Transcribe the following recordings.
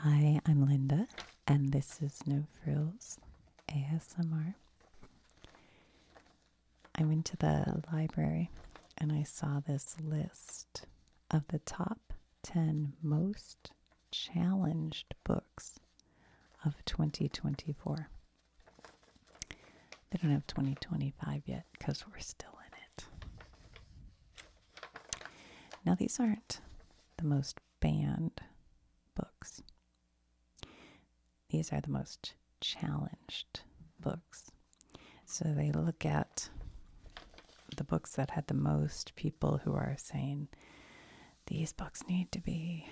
Hi, I'm Linda, and this is No Frills ASMR. I went to the library and I saw this list of the top 10 most challenged books of 2024. They don't have 2025 yet because we're still in it. Now, these aren't the most banned books. These are the most challenged books. So they look at the books that had the most people who are saying these books need to be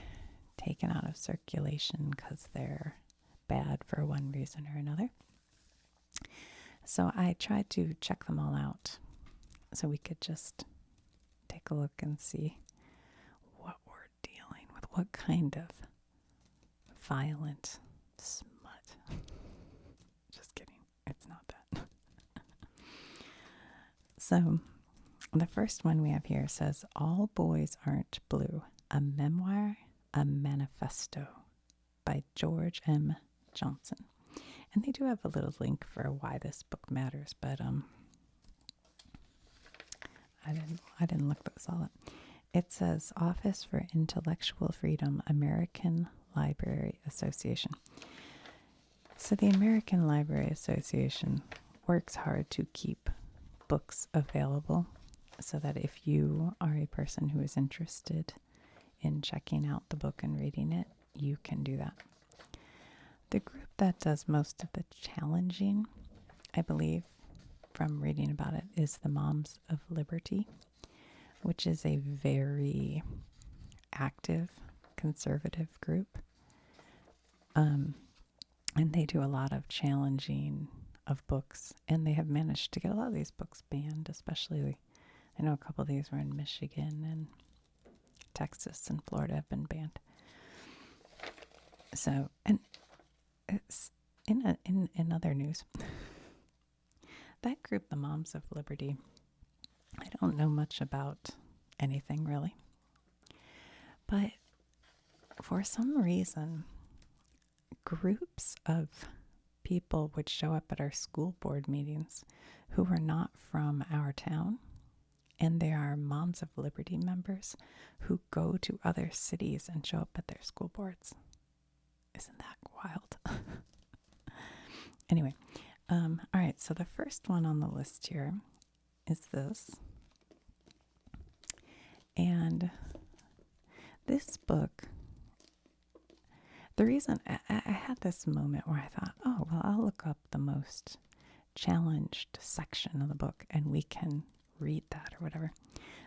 taken out of circulation because they're bad for one reason or another. So I tried to check them all out so we could just take a look and see what we're dealing with, what kind of violent smut. Just kidding. It's not that. So the first one we have here says, All Boys Aren't Blue, a memoir, a manifesto by George M. Johnson. And they do have a little link for why this book matters, but I didn't look those all up. It says Office for Intellectual Freedom, American Library Association. So the American Library Association works hard to keep books available so that if you are a person who is interested in checking out the book and reading it, you can do that. The group that does most of the challenging, I believe, from reading about it, is the Moms of Liberty, which is a very active conservative group. And they do a lot of challenging of books, and they have managed to get a lot of these books banned, especially, I know a couple of these were in Michigan and Texas and Florida have been banned. So, and it's in other news, that group, the Moms of Liberty, I don't know much about anything really, but for some reason, groups of people would show up at our school board meetings who were not from our town, and they are Moms of Liberty members who go to other cities and show up at their school boards. Isn't that wild? Anyway, all right, so the first one on the list here is this. And this book, the reason I had this moment where I thought, oh, well, I'll look up the most challenged section of the book and we can read that or whatever.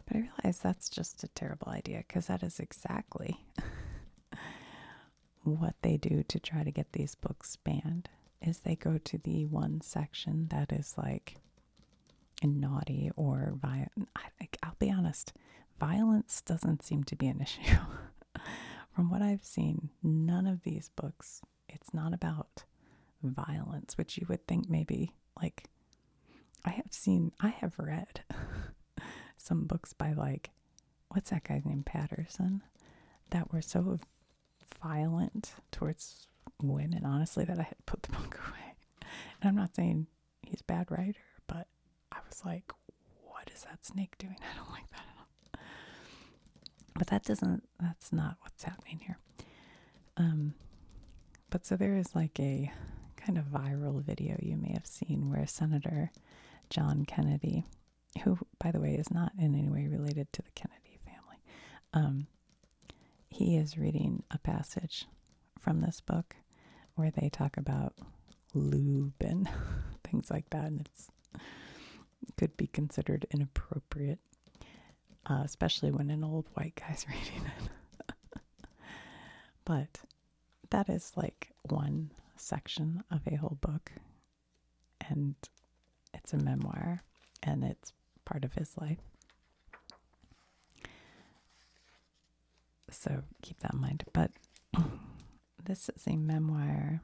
But I realized that's just a terrible idea because that is exactly what they do to try to get these books banned, is they go to the one section that is like naughty or violent. I'll be honest, violence doesn't seem to be an issue. From what I've seen, none of these books, it's not about violence, which you would think maybe, like, I have read some books by, like, what's that guy's name, Patterson, that were so violent towards women, honestly, that I had put the book away. And I'm not saying he's a bad writer, but I was like, what is that snake doing? I don't like that at all. But that's not what's happening here. But so there is like a kind of viral video you may have seen where Senator John Kennedy, who, by the way, is not in any way related to the Kennedy family, he is reading a passage from this book where they talk about lube and things like that, and it could be considered inappropriate, especially when an old white guy's reading it. But that is like one section of a whole book, and it's a memoir, and it's part of his life. So keep that in mind. But this is a memoir.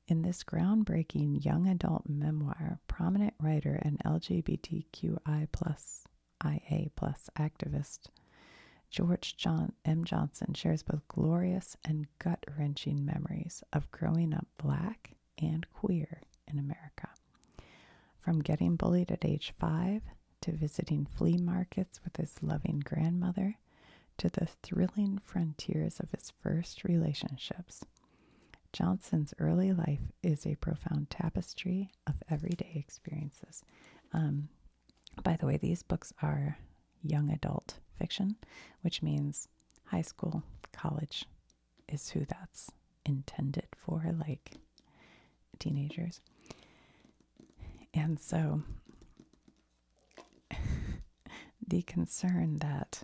In this groundbreaking young adult memoir, prominent writer and LGBTQI plus IA plus activist M. Johnson shares both glorious and gut-wrenching memories of growing up Black and queer in America. From getting bullied at age 5 to visiting flea markets with his loving grandmother to the thrilling frontiers of his first relationships, Johnson's early life is a profound tapestry of everyday experiences. By the way, these books are young adult fiction, which means high school, college is who that's intended for, like teenagers. And so the concern that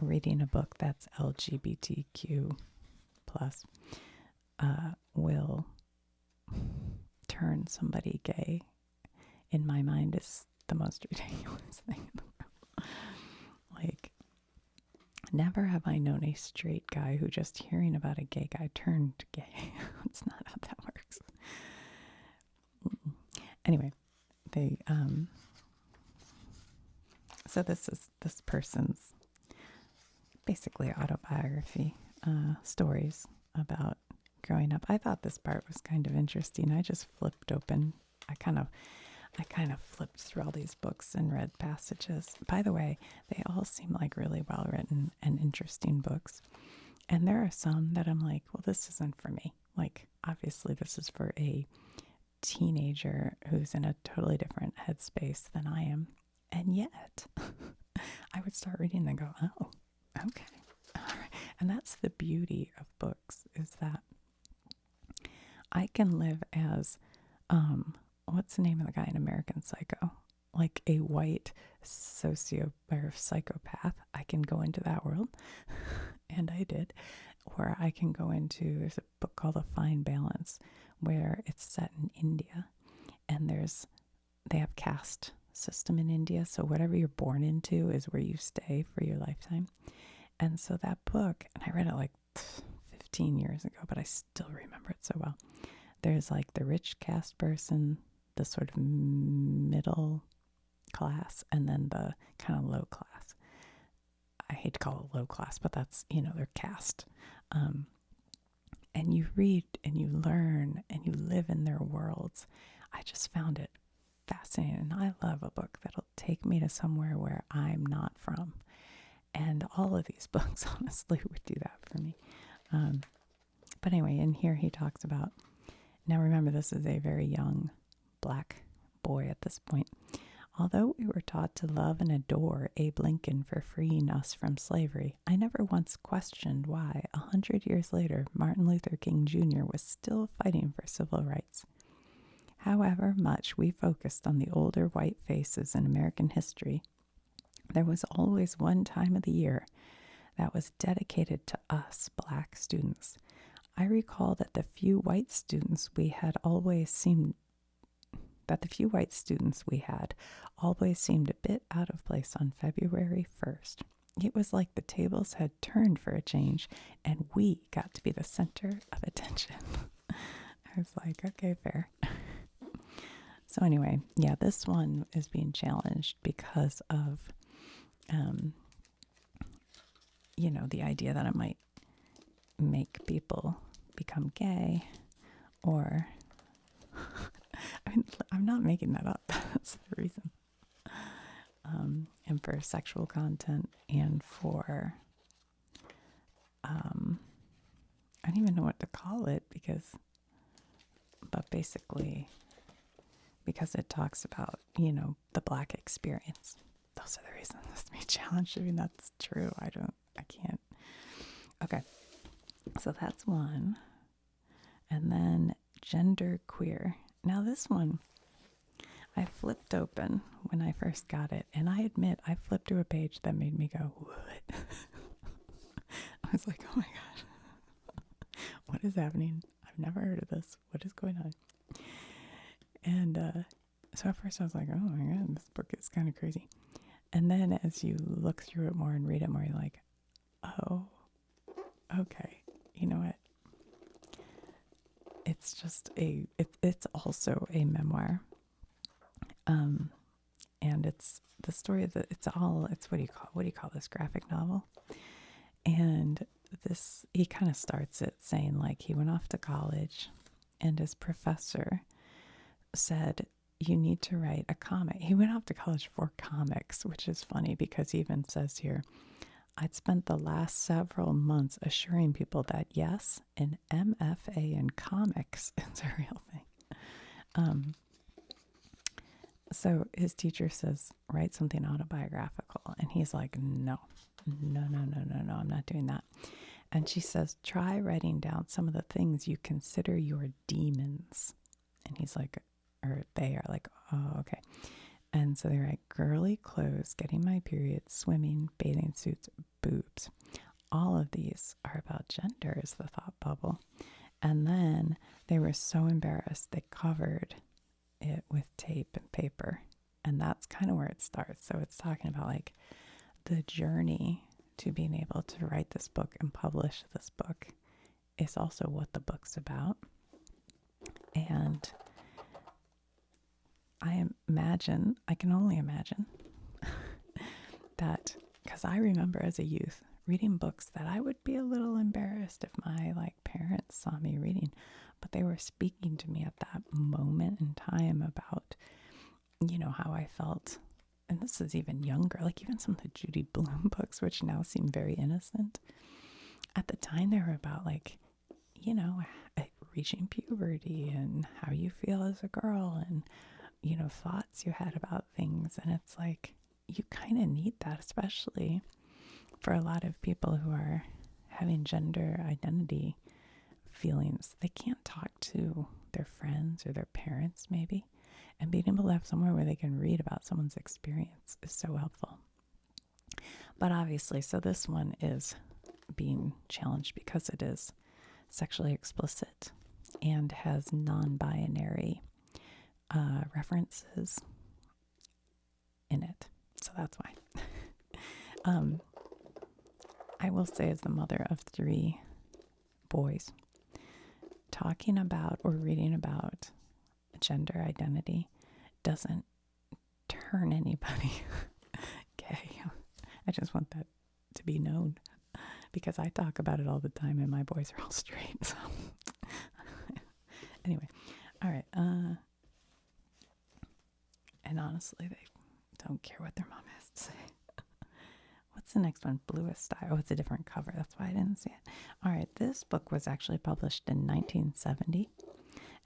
reading a book that's LGBTQ plus will turn somebody gay, in my mind, is the most ridiculous thing in the world. Like, never have I known a straight guy who just hearing about a gay guy turned gay. That's not how that works. Anyway, they so this is this person's basically autobiography, stories about growing up. I thought this part was kind of interesting. I just flipped open. I kind of flipped through all these books and read passages. By the way, they all seem like really well written and interesting books. And there are some that I'm like, well, this isn't for me. Like, obviously this is for a teenager who's in a totally different headspace than I am. And yet I would start reading and go, oh, okay. All right. And that's the beauty of books, is that I can live as, what's the name of the guy in American Psycho? Like a white psychopath. I can go into that world, and I did. Or I can go into, there's a book called A Fine Balance, where it's set in India, and they have caste system in India, so whatever you're born into is where you stay for your lifetime. And so that book, and I read it like 15 years ago, but I still remember it so well. There's like the rich caste person, the sort of middle class, and then the kind of low class. I hate to call it low class, but that's, their caste. And you read and you learn and you live in their worlds. I just found it fascinating. I love a book that'll take me to somewhere where I'm not from. And all of these books, honestly, would do that for me. But anyway, in here he talks about, now remember, this is a very young Black boy at this point. Although we were taught to love and adore Abe Lincoln for freeing us from slavery, I never once questioned why, 100 years later, Martin Luther King Jr. was still fighting for civil rights. However much we focused on the older white faces in American history, there was always one time of the year that was dedicated to us Black students. I recall that the few white students we had always seemed a bit out of place on February 1st. It was like the tables had turned for a change, and we got to be the center of attention. I was like, okay, fair. So anyway, yeah, this one is being challenged because of, the idea that it might make people become gay, or I'm not making that up. That's the reason. And for sexual content, and for, I don't even know what to call it, but basically, because it talks about, the Black experience. Those are the reasons it's being challenged. I mean, that's true. I can't. Okay. So that's one. And then gender queer. Now this one, I flipped open when I first got it, and I admit I flipped to a page that made me go, what? I was like, oh my God, what is happening? I've never heard of this. What is going on? And so at first I was like, oh my God, this book is kind of crazy. And then as you look through it more and read it more, you're like, oh, okay, you know what? It's just it's also a memoir. And and it's the story of it's what do you call this, graphic novel? And this, he kind of starts it saying like he went off to college and his professor said, you need to write a comic. He went off to college for comics, which is funny because he even says here, I'd spent the last several months assuring people that yes, an MFA in comics is a real thing. So his teacher says, write something autobiographical. And he's like, no, I'm not doing that. And she says, try writing down some of the things you consider your demons. And he's like, or they are like, oh, okay. And so they're like, girly clothes, getting my period, swimming, bathing suits, boobs. All of these are about gender, is the thought bubble. And then they were so embarrassed, they covered it with tape and paper. And that's kind of where it starts. So it's talking about like the journey to being able to write this book and publish this book is also what the book's about. And I can only imagine that, because I remember as a youth reading books that I would be a little embarrassed if my like parents saw me reading, but they were speaking to me at that moment in time about, you know, how I felt. And this is even younger, like even some of the Judy Blume books, which now seem very innocent. At the time, they were about like, you know, reaching puberty and how you feel as a girl and, you know, thoughts you had about things. And it's like, you kind of need that, especially for a lot of people who are having gender identity feelings. They can't talk to their friends or their parents, maybe. And being able to have somewhere where they can read about someone's experience is so helpful. But obviously, so this one is being challenged because it is sexually explicit and has non-binary references in it. So that's why. I will say, as the mother of 3 boys, talking about or reading about gender identity doesn't turn anybody gay. I just want that to be known, because I talk about it all the time and my boys are all straight. So anyway, all right. And honestly, they don't care what their mom has to say. What's the next one? Bluest. Oh, it's a different cover. That's why I didn't see it. All right. This book was actually published in 1970,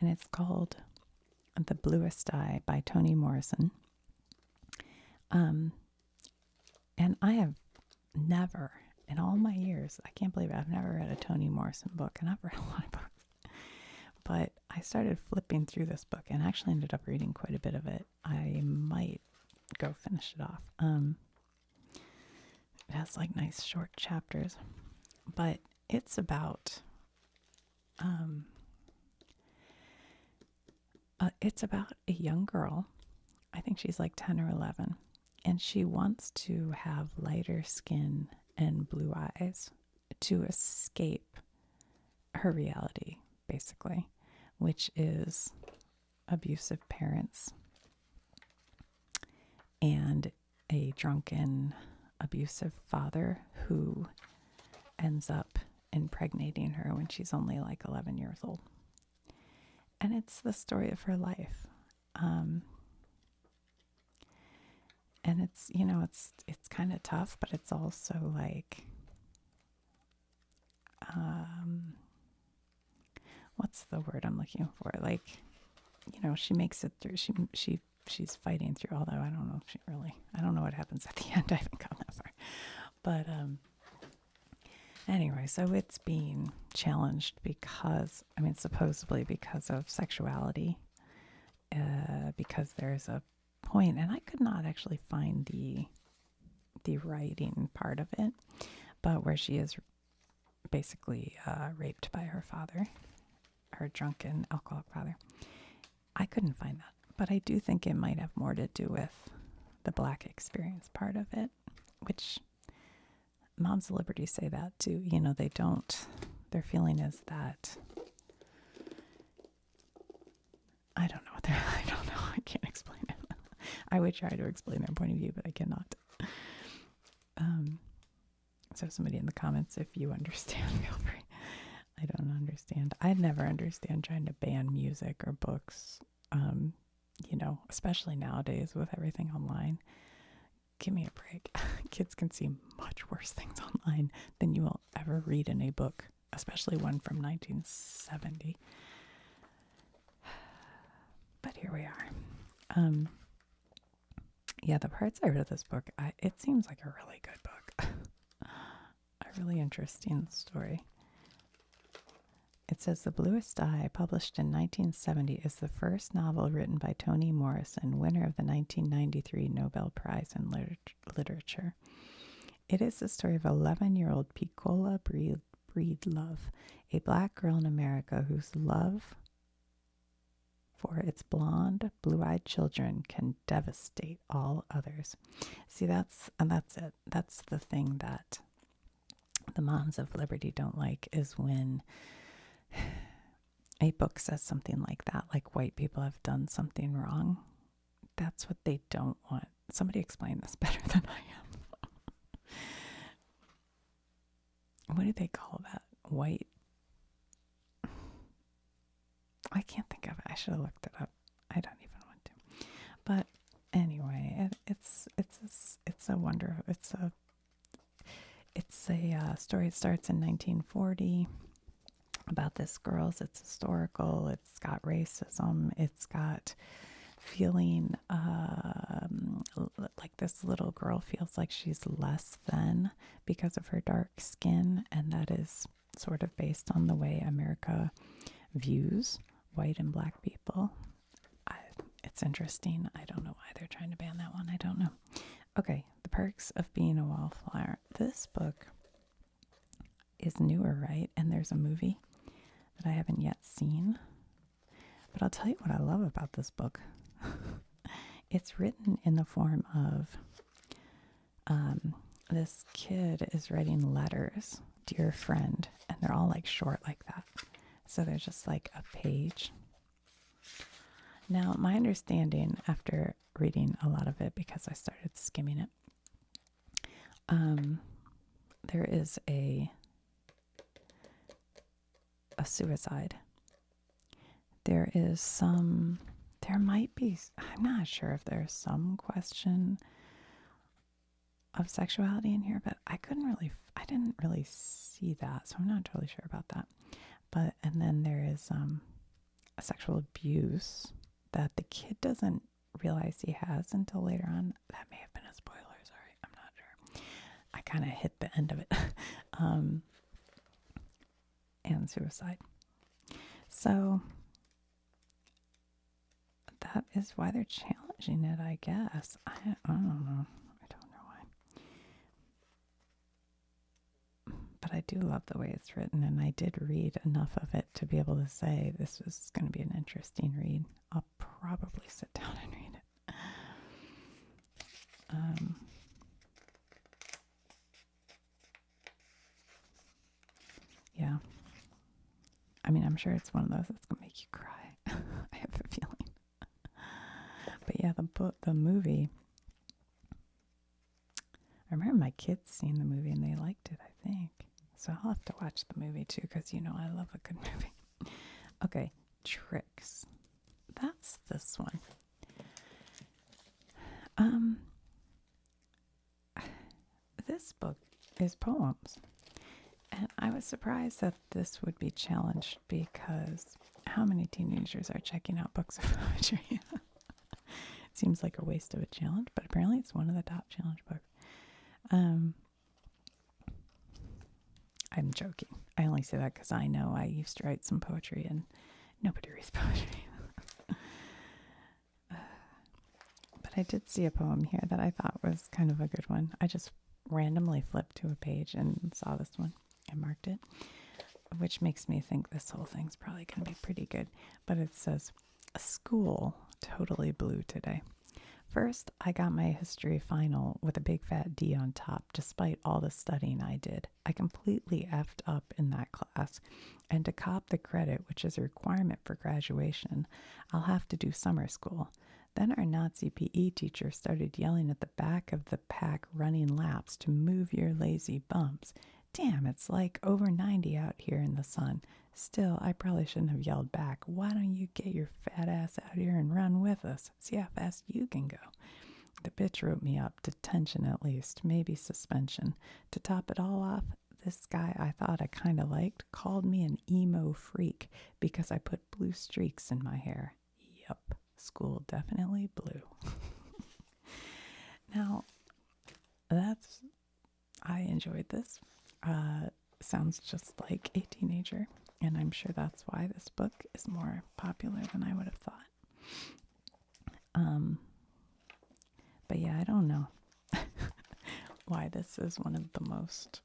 and it's called The Bluest Eye by Toni Morrison. And I have never, in all my years, I can't believe it, I've never read a Toni Morrison book, and I've read a lot of books. But I started flipping through this book and actually ended up reading quite a bit of it. I might go finish it off. It has like nice short chapters, but it's about a young girl. I think she's like 10 or 11, and she wants to have lighter skin and blue eyes to escape her reality, basically, which is abusive parents and a drunken, abusive father who ends up impregnating her when she's only like 11 years old. And it's the story of her life. And it's, you know, it's kind of tough, but it's also like, what's the word I'm looking for? Like, you know, she makes it through. She's fighting through, although I don't know if I don't know what happens at the end. I haven't gone that far. But anyway, so it's being challenged because, I mean, supposedly because of sexuality, because there's a point, and I could not actually find the writing part of it, but where she is basically raped by her father, her drunken alcoholic father. I couldn't find that, but I do think it might have more to do with the Black experience part of it, which Moms of Liberty say that too. You know, they don't, their feeling is that, I don't know, I can't explain it. I would try to explain their point of view, but I cannot. So somebody in the comments, if you understand, feel free. I don't understand. I'd never understand trying to ban music or books, especially nowadays with everything online. Give me a break. Kids can see much worse things online than you will ever read in a book, especially one from 1970. But here we are. Yeah, the parts I read of this book, it seems like a really good book. A really interesting story. It says The Bluest Eye, published in 1970, is the first novel written by Toni Morrison, winner of the 1993 Nobel Prize in Literature. It is the story of 11-year-old Piccola Breedlove, a black girl in America whose love for its blonde, blue-eyed children can devastate all others. See, that's it. That's the thing that the moms of liberty don't like, is when a book says something like that, like white people have done something wrong. That's what they don't want. Somebody explain this better than I am. What do they call that? White? I can't think of it. I should have looked it up. I don't even want to. But anyway, it's a wonder. It's a story. It starts in 1940. About this girl's. It's historical. It's got racism. It's got feeling like this little girl feels like she's less than because of her dark skin, and that is sort of based on the way America views white and black people. It's interesting. I don't know why they're trying to ban that one. I don't know. Okay, The Perks of Being a Wallflower. This book is newer, right? And there's a movie that I haven't yet seen. But I'll tell you what I love about this book. It's written in the form of this kid is writing letters, dear friend, and they're all like short like that. So they're just like a page. Now, my understanding after reading a lot of it, because I started skimming it, there is a suicide. There might be, I'm not sure if there's some question of sexuality in here, but I didn't really see that, so I'm not totally sure about that. And then there is a sexual abuse that the kid doesn't realize he has until later on. That may have been a spoiler, sorry, I'm not sure. I kind of hit the end of it. And suicide. So that is why they're challenging it, I guess. I don't know. I don't know why. But I do love the way it's written, and I did read enough of it to be able to say this was going to be an interesting read. I'll probably sit down and read it. Yeah. I mean, I'm sure it's one of those that's going to make you cry. I have a feeling. But yeah, the movie, I remember my kids seeing the movie and they liked it, I think. So I'll have to watch the movie too, because I love a good movie. Okay, Tricks. That's this one. This book is poems. And I was surprised that this would be challenged, because how many teenagers are checking out books of poetry? Seems like a waste of a challenge, but apparently it's one of the top challenge books. I'm joking. I only say that because I know I used to write some poetry and nobody reads poetry. But I did see a poem here that I thought was kind of a good one. I just randomly flipped to a page and saw this one and marked it, which makes me think this whole thing's probably going to be pretty good. But it says, "School totally blew today. First, I got my history final with a big fat D on top, despite all the studying I did. I completely effed up in that class. And to cop the credit, which is a requirement for graduation, I'll have to do summer school. Then our Nazi PE teacher started yelling at the back of the pack running laps to move your lazy bumps. Damn, it's like over 90 out here in the sun. Still, I probably shouldn't have yelled back. Why don't you get your fat ass out here and run with us? See how fast you can go. The bitch wrote me up, detention at least, maybe suspension. To top it all off, this guy I thought I kind of liked called me an emo freak because I put blue streaks in my hair. Yup, school definitely blue. Now, I enjoyed this. Sounds just like a teenager, and I'm sure that's why this book is more popular than I would have thought. But yeah, I don't know why this is one of the most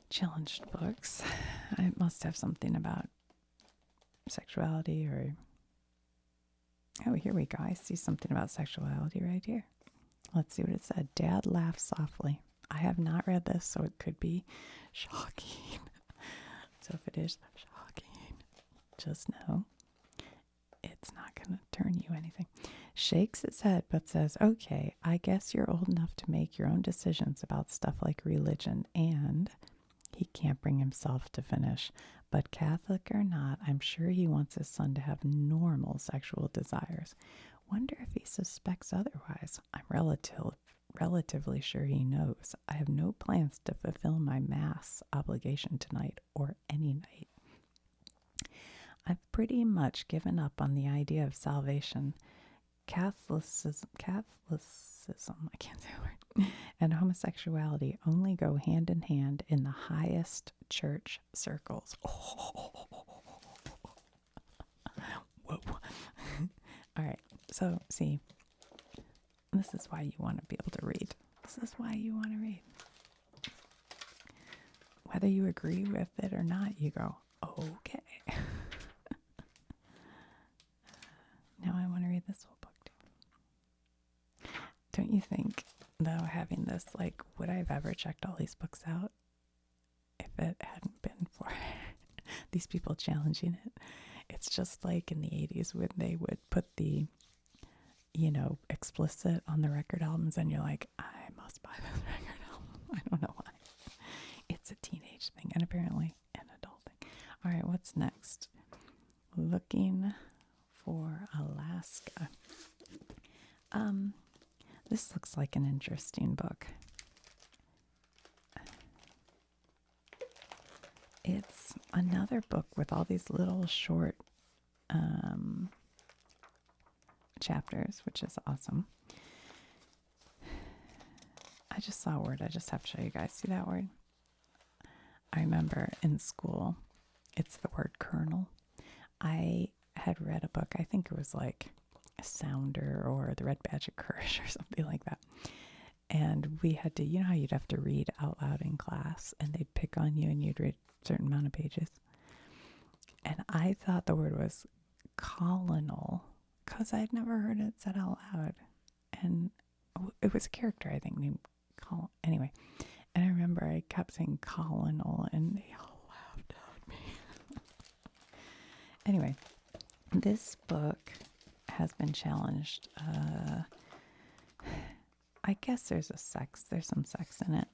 challenged books. It must have something about sexuality or... Oh, here we go. I see something about sexuality right here. Let's see what it said. Dad laughs softly. I have not read this, so it could be shocking. So if it is shocking, just know it's not going to turn you anything. Shakes its head but says, okay, I guess you're old enough to make your own decisions about stuff like religion, and he can't bring himself to finish. But Catholic or not, I'm sure he wants his son to have normal sexual desires. Wonder if he suspects otherwise. I'm relatively sure he knows. I have no plans to fulfill my mass obligation tonight or any night. I've pretty much given up on the idea of salvation. Catholicism, I can't say a word, and homosexuality only go hand in hand in the highest church circles. Oh. Whoa. All right, so see, this is why you want to be able to read. This is why you want to read. Whether you agree with it or not, you go, okay. Now I want to read this whole book too. Don't you think, though, having this, like, would I have ever checked all these books out if it hadn't been for these people challenging it? It's just like in the 80s when they would put the, explicit on the record albums, and you're like, I must buy this record album. I don't know why. It's a teenage thing, and apparently an adult thing. All right, what's next? Looking for Alaska. This looks like an interesting book. It's another book with all these little short chapters, which is awesome. I just saw a word. I just have to show you guys. See that word? I remember in school, it's the word kernel. I had read a book, I think it was like Sounder or The Red Badge of Courage or something like that. And we had to, how you'd have to read out loud in class and they'd pick on you and you'd read a certain amount of pages. And I thought the word was colonel because I'd never heard it said out loud. And it was a character, I think, named Colin. Anyway, and I remember I kept saying colonel and they all laughed at me. Anyway, this book has been challenged. I guess there's some sex in it.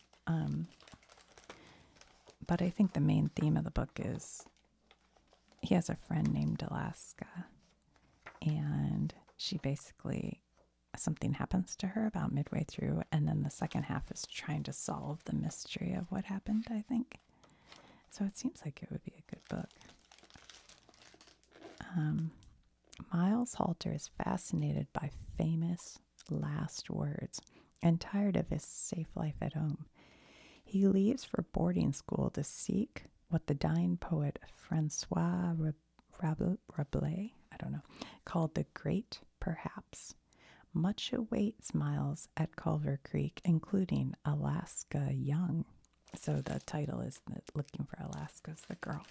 But I think the main theme of the book is he has a friend named Alaska, and she basically, something happens to her about midway through, and then the second half is trying to solve the mystery of what happened, I think. So it seems like it would be a good book. Miles Halter is fascinated by famous last words and tired of his safe life at home. He leaves for boarding school to seek what the dying poet Francois Rabelais, called the Great Perhaps. Much awaits Miles at Culver Creek, including Alaska Young. So the title is Looking for Alaska's the girl.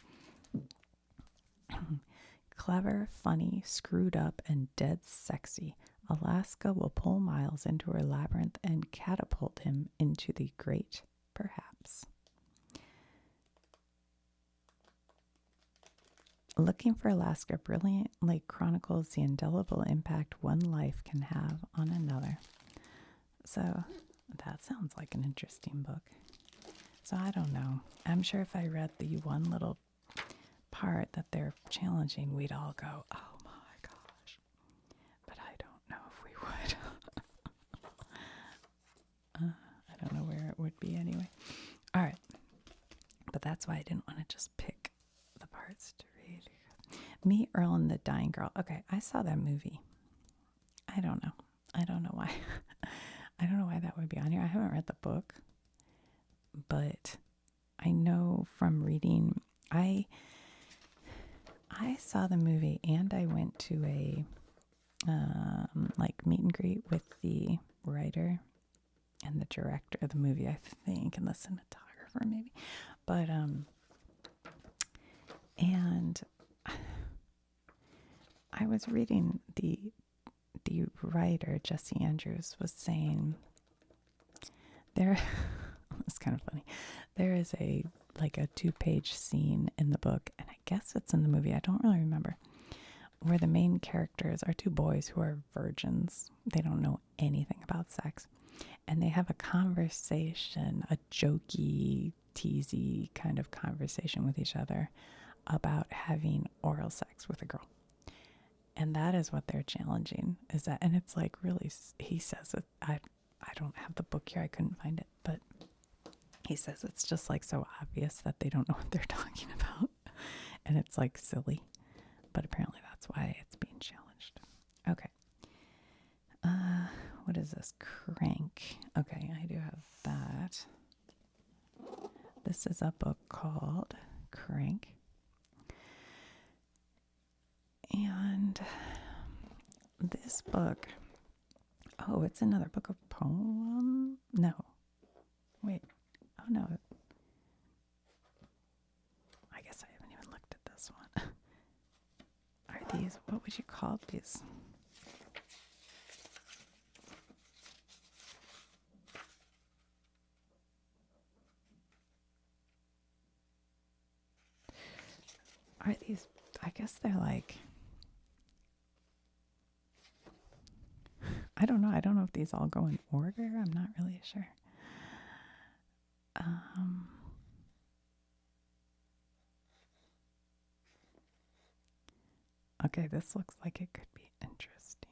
Clever, funny, screwed up, and dead sexy, Alaska will pull Miles into her labyrinth and catapult him into the Great Perhaps. Looking for Alaska brilliantly chronicles the indelible impact one life can have on another. So that sounds like an interesting book. So I don't know. I'm sure if I read the one little part that they're challenging, we'd all go, oh my gosh. But I don't know if we would. I don't know where it would be anyway. All right. But that's why I didn't want to just pick the parts to read. Me, Earl, and the Dying Girl. Okay, I saw that movie. I don't know. I don't know why. I don't know why that would be on here. I haven't read the book. But I know from reading, I saw the movie and I went to a like meet and greet with the writer and the director of the movie, I think, and the cinematographer maybe. But and I was reading the writer, Jesse Andrews, was saying there it's kind of funny. There is a 2-page scene in the book, and I guess it's in the movie, I don't really remember, where the main characters are two boys who are virgins. They don't know anything about sex. And they have a conversation, a jokey, teasy kind of conversation with each other about having oral sex with a girl. And that is what they're challenging, is that, and it's like really, he says it, I don't have the book here, I couldn't find it, but he says it's just like so obvious that they don't know what they're talking about. And it's like silly, but apparently that's why it's being challenged. Okay. What is this? Crank. Okay, I do have that. This is a book called Crank. And this book, oh, it's another book of poem? No. Wait. Oh, no. I guess I haven't even looked at this one. Are these, what would you call these? Are these, I guess they're like, I don't know. I don't know if these all go in order. I'm not really sure. Okay, this looks like it could be interesting.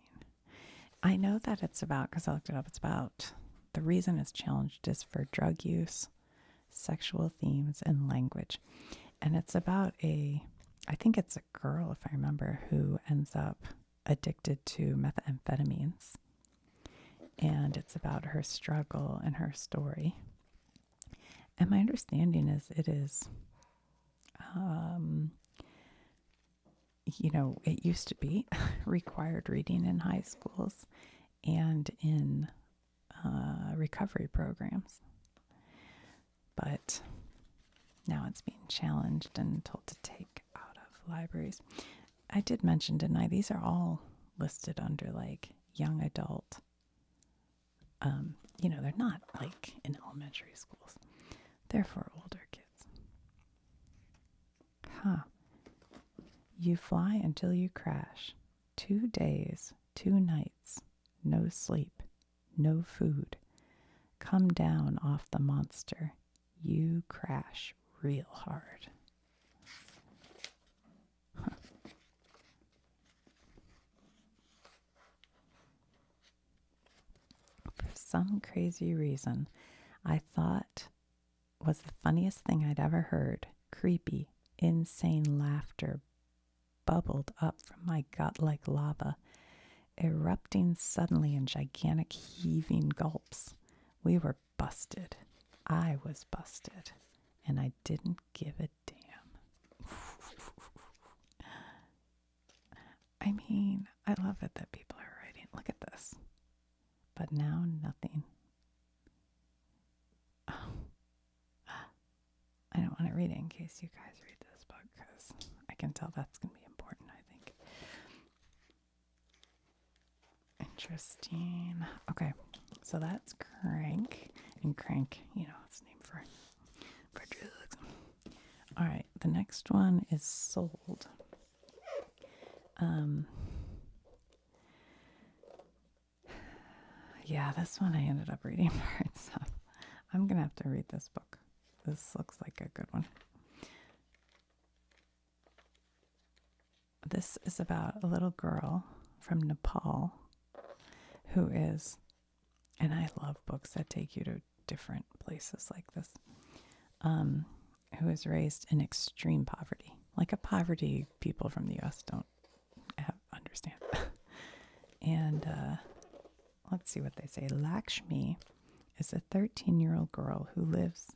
I know that it's about, because I looked it up, it's about, the reason it's challenged is for drug use, sexual themes, and language. And it's about I think it's a girl, if I remember, who ends up addicted to methamphetamines. And it's about her struggle and her story. And my understanding is it is, it used to be required reading in high schools and in recovery programs. But now it's being challenged and told to take out of libraries. I did mention, didn't I? These are all listed under like young adult. They're not like in elementary schools. They're for older kids. You fly until you crash. 2 days, 2 nights, no sleep, no food. Come down off the monster. You crash real hard. For some crazy reason, I thought was the funniest thing I'd ever heard. Creepy, insane laughter bubbled up from my gut like lava, erupting suddenly in gigantic heaving gulps. We were busted. I was busted. And I didn't give a damn. I mean, I love it that people are writing. Look at this. But now nothing. Oh. I don't want to read it in case you guys read this book, because I can tell that's going to be important, I think. Interesting. Okay, so that's Crank. And Crank, it's named for drugs. All right, the next one is Sold. Um, yeah, this one I ended up reading parts of. I'm going to have to read this book. This looks like a good one. This is about a little girl from Nepal who is, and I love books that take you to different places like this, who is raised in extreme poverty, like a poverty people from the US don't understand. And let's see what they say. Lakshmi is a 13-year-old girl who lives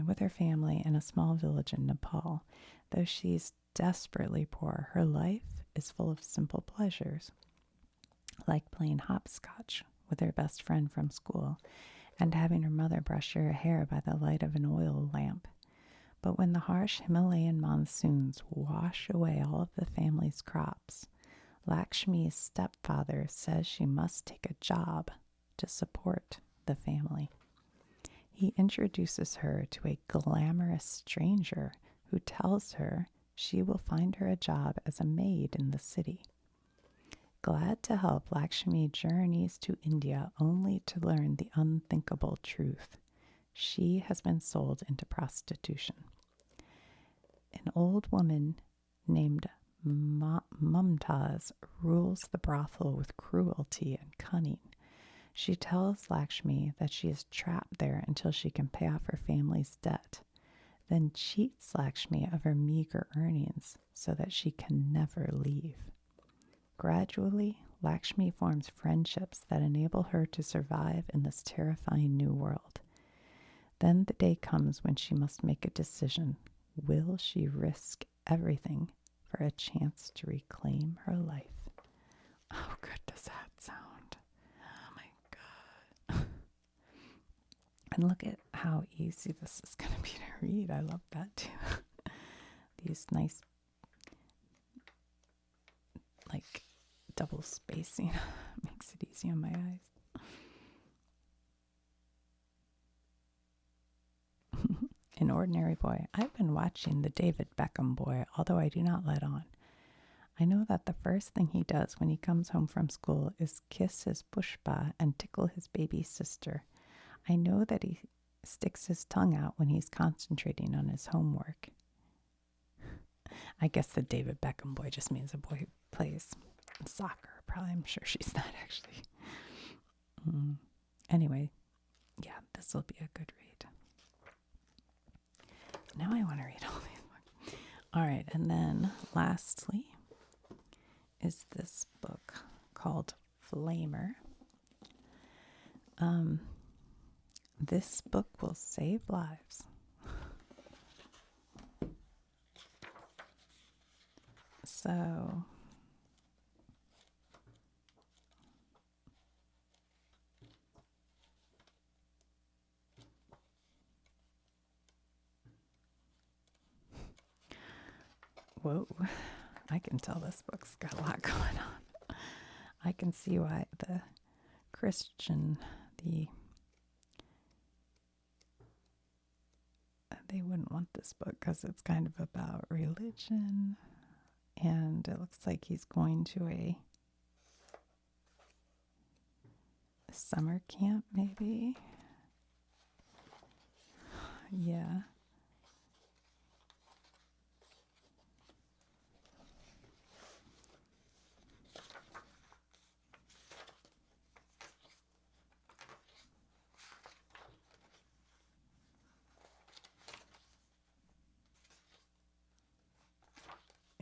with her family in a small village in Nepal. Though she's desperately poor, her life is full of simple pleasures, like playing hopscotch with her best friend from school and having her mother brush her hair by the light of an oil lamp. But when the harsh Himalayan monsoons wash away all of the family's crops, Lakshmi's stepfather says she must take a job to support the family. He introduces her to a glamorous stranger who tells her she will find her a job as a maid in the city. Glad to help, Lakshmi journeys to India only to learn the unthinkable truth. She has been sold into prostitution. An old woman named Mumtaz rules the brothel with cruelty and cunning. She tells Lakshmi that she is trapped there until she can pay off her family's debt, then cheats Lakshmi of her meager earnings so that she can never leave. Gradually, Lakshmi forms friendships that enable her to survive in this terrifying new world. Then the day comes when she must make a decision. Will she risk everything for a chance to reclaim her life? How good does that sound? Oh my God. And look at how easy this is going to be to read. I love that too. These nice, like, double spacing makes it easy on my eyes. An Ordinary Boy. I've been watching the David Beckham Boy, although I do not let on. I know that the first thing he does when he comes home from school is kiss his Pushpa and tickle his baby sister. I know that he sticks his tongue out when he's concentrating on his homework. I guess the David Beckham Boy just means a boy who plays soccer. Probably, I'm sure she's not actually. Anyway, yeah, this will be a good read. Now I want to read all these books. All right, and then lastly is this book called Flamer. This book will save lives. So, whoa, I can tell this book's got a lot going on. I can see why the Christian, they wouldn't want this book because it's kind of about religion, and it looks like he's going to a summer camp, maybe. Yeah.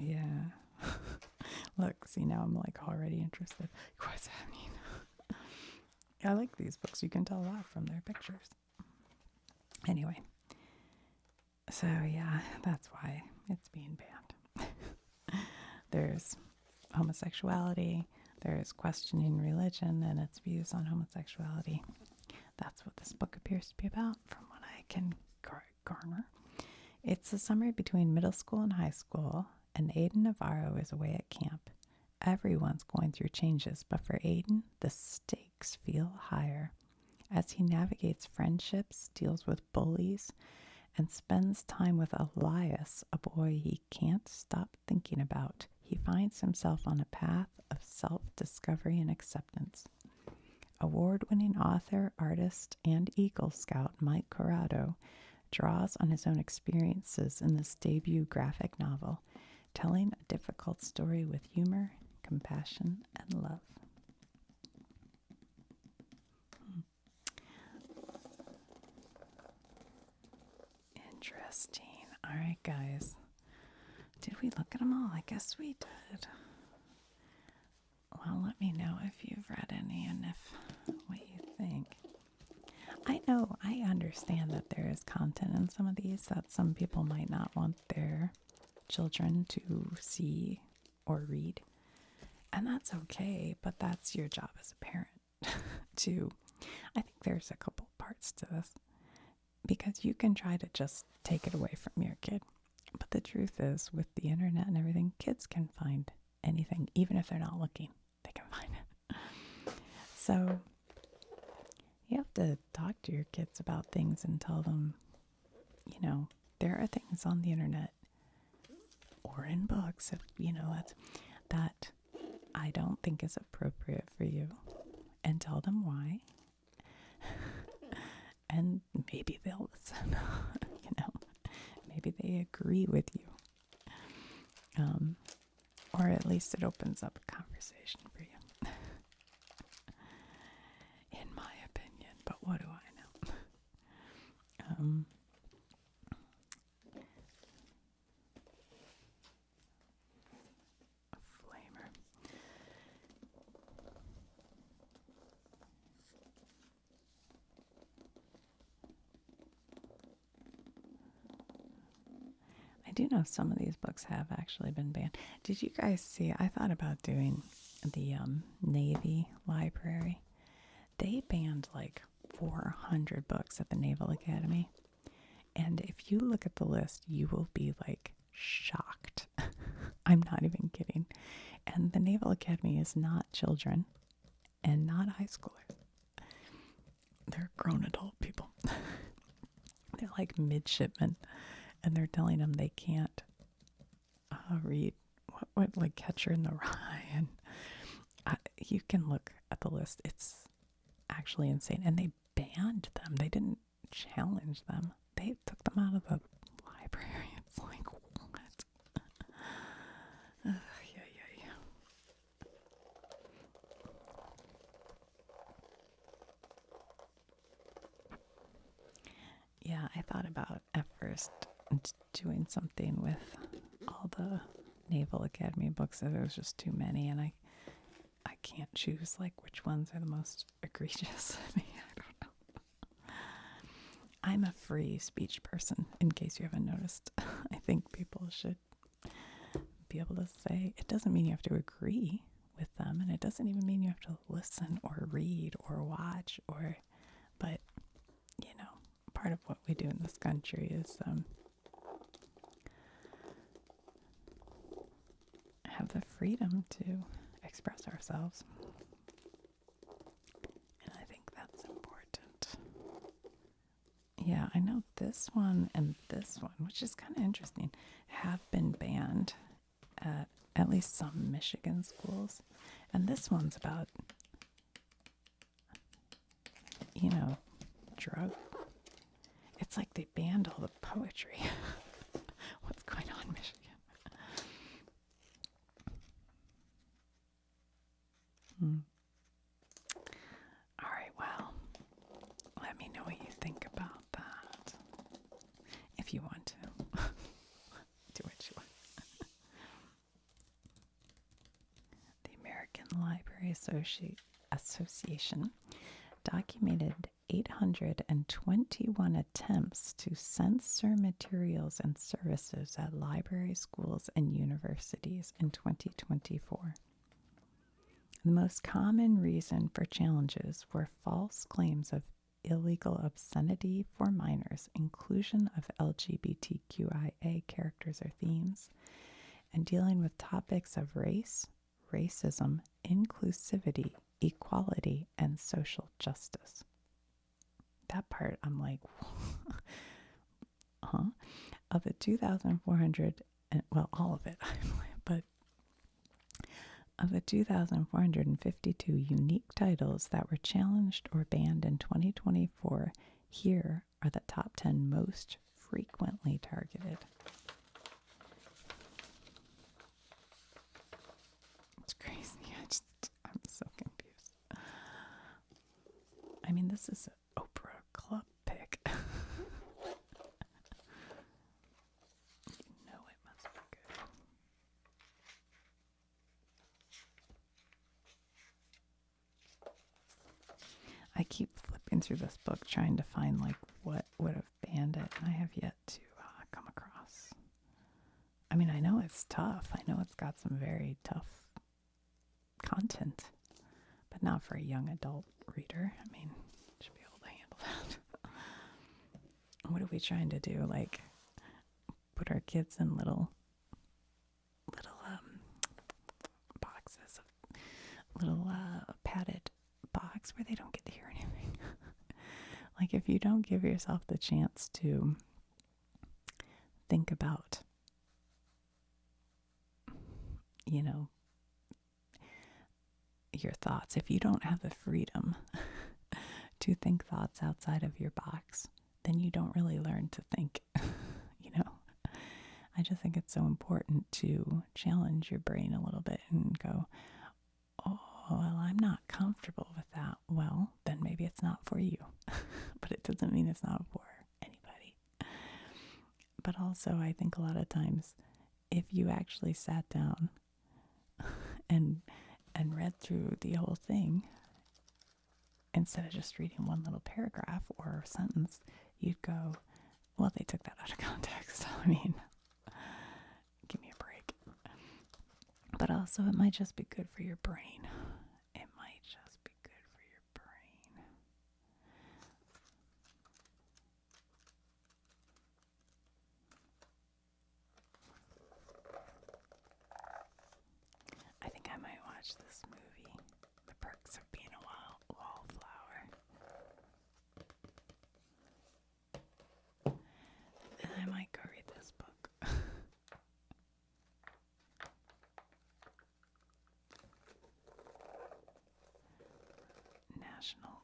Yeah. Look, see, now I'm like already interested. What does that mean? I like these books. You can tell a lot from their pictures. Anyway. So, yeah, that's why it's being banned. There's homosexuality. There's questioning religion and its views on homosexuality. That's what this book appears to be about, from what I can garner. It's the summer between middle school and high school, and Aiden Navarro is away at camp. Everyone's going through changes, but for Aiden, the stakes feel higher. As he navigates friendships, deals with bullies, and spends time with Elias, a boy he can't stop thinking about. He finds himself on a path of self-discovery and acceptance. Award-winning author, artist, and Eagle Scout Mike Corrado draws on his own experiences in this debut graphic novel, telling a difficult story with humor, compassion, and love. Interesting. All right, guys. Did we look at them all? I guess we did. Well, let me know if you've read any and what you think. I understand that there is content in some of these that some people might not want their children to see or read. And that's okay, but that's your job as a parent to. I think there's a couple parts to this because you can try to just take it away from your kid. But the truth is, with the internet and everything, kids can find anything, even if they're not looking, they can find it. So you have to talk to your kids about things and tell them, there are things on the internet or in books, that I don't think is appropriate for you, and tell them why. And maybe they'll listen, maybe they agree with you. Or at least it opens up a conversation for you. In my opinion, but what do I know? Flamer. I do know some of these books have actually been banned. Did you guys see? I thought about doing the Navy library. They banned like 400 books at the Naval Academy. And if you look at the list, you will be like shocked. I'm not even kidding. And the Naval Academy is not children and not high schoolers. They're grown adult people. They're like midshipmen. And they're telling them they can't read what like Catcher in the Rye. And you can look at the list. It's actually insane. And they banned them. They didn't challenge them. They took them out of the library. It's like, what? Yeah. Yeah, I thought about at first doing something with all the Naval Academy books. There was just too many, and I can't choose like which ones are the most egregious. I don't know. I'm a free speech person, in case you haven't noticed. I think people should be able to say, it doesn't mean you have to agree with them, and it doesn't even mean you have to listen or read or watch but part of what we do in this country is have the freedom to express ourselves. And I think that's important. Yeah, I know this one and this one, which is kind of interesting, have been banned at least some Michigan schools. And this one's about, drug. It's like they banned all the poetry. What's going on in Michigan? All right, well, let me know what you think about that. If you want to. Do what you want. The American Library Association documented 821 attempts to censor materials and services at libraries, schools, and universities in 2024. The most common reason for challenges were false claims of illegal obscenity for minors, inclusion of LGBTQIA characters or themes, and dealing with topics of race, racism, inclusivity, equality, and social justice. That part, I'm like, Of the 2,400, well, all of it, but of the 2,452 unique titles that were challenged or banned in 2024, here are the top 10 most frequently targeted. It's crazy. I'm so confused. I mean, this is an Oprah Club pick. You know it must be good. I keep flipping through this book trying to find like what would have banned it, and I have yet to come across. I mean, I know it's tough. I know it's got some very tough content, but not for a young adult reader. I mean, should be able to handle that. What are we trying to do? Like, put our kids in little boxes of little padded box where they don't get to hear anything. Like, if you don't give yourself the chance to think about, you know, your thoughts, if you don't have the freedom to think thoughts outside of your box, then you don't really learn to think. You know, I just think it's so important to challenge your brain a little bit and go, oh, well, I'm not comfortable with that. Well, then maybe it's not for you. But it doesn't mean it's not for anybody. But also, I think a lot of times, if you actually sat down and read through the whole thing, instead of just reading one little paragraph or sentence, you'd go, well, they took that out of context. I mean, give me a break. But also, it might just be good for your brain. It might just be good for your brain. I think I might watch this movie, The Perks of Being a Wallflower. And I might go read this book. National